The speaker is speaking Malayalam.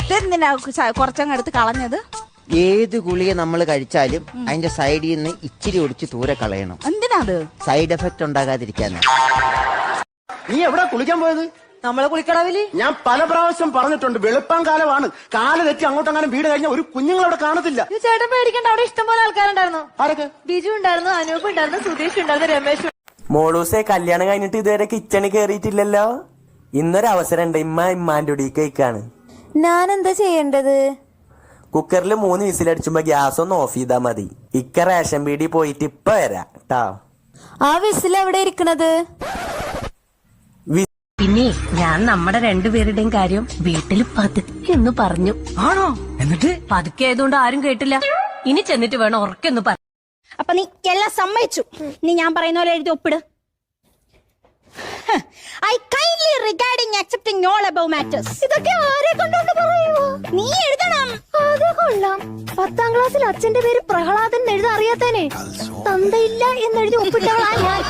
ഇതെന്തിനാ കുറച്ചങ്ങ് എടുത്ത് കളഞ്ഞത്? ഏത് ഗുളിക നമ്മൾ കഴിച്ചാലും അതിന്റെ സൈഡിൽ നിന്ന് ഇച്ചിരി ഒടിച്ച് ദൂരെ കളയണം. എന്തിനാ അത്? സൈഡ് എഫക്ട് ഉണ്ടാകാതിരിക്കാൻ. നീ എവിടെ കുളിക്കാൻ പോയത്? നമ്മളെ കുളിക്കടവില്. ഞാൻ പല പ്രാവശ്യം പറഞ്ഞിട്ടുണ്ട്, വെളുപ്പാൻ കാലമാണ്. കാല് തെറ്റി അങ്ങോട്ടെങ്ങാനും വീട് കഴിഞ്ഞാൽ ഒരു കുഞ്ഞുങ്ങൾ അവിടെ കാണത്തില്ല. ചേട്ടൻ പേടിക്കണ്ട, അവിടെ ഇഷ്ടംപോലെ ആൾക്കാരുണ്ടായിരുന്നു. ആരൊക്കെ? ബിജു ഉണ്ടായിരുന്നു, അനൂപ് ഉണ്ടായിരുന്നു, സുധീഷ് ഉണ്ടായിരുന്നു, രമേശ്. മോളൂസെ കല്യാണം കഴിഞ്ഞിട്ട് ഇതുവരെ കിച്ചണിൽ കേറിയിട്ടില്ലല്ലോ. ഇന്നൊരവസരം ഉണ്ട്. ഇമ്മാന്റെ ഒടിക്കാണ്. ഞാൻ എന്താ ചെയ്യേണ്ടത്? കുക്കറിൽ 3 വിസിലടിച്ചുമ്പോ ഗ്യാസ് ഒന്ന് ഓഫ് ചെയ്താ മതി. ഇക്ക റേഷൻ പീടി പോയിട്ട് ഇപ്പ വരാം ട്ടാ. ആ വിസിൽ എവിടെ ഇരിക്കണത്? പിന്നെ ഞാൻ നമ്മുടെ രണ്ടുപേരുടെയും കാര്യം വീട്ടിൽ പതുക്കെ ഒന്ന് പറഞ്ഞു. ആണോ? എന്നിട്ട് പതുക്കെ ആയതുകൊണ്ട് ആരും കേട്ടില്ല. ഇനി ചെന്നിട്ട് വേണം ഉറക്കൊന്ന് പറ. അപ്പൊ നീ എല്ലാം സമ്മതിച്ചു. നീ ഞാൻ പറയുന്ന പോലെ എഴുതി ഒപ്പിട്. I kindly regarding accepting all above matters. ഇതൊക്കെ ആരെ കൊണ്ടൊന്ന് പറയുമോ? നീ എഴുതണം. അത് കൊള്ളാം. 10ാം ക്ലാസ്സിൽ അച്ഛന്റെ പേര് പ്രഹ്ലാദൻ എഴുതാൻ അറിയാത്തേനെ തന്തയില്ല എന്നെഴുതി ഒപ്പിട്ടവളാ ഞാൻ.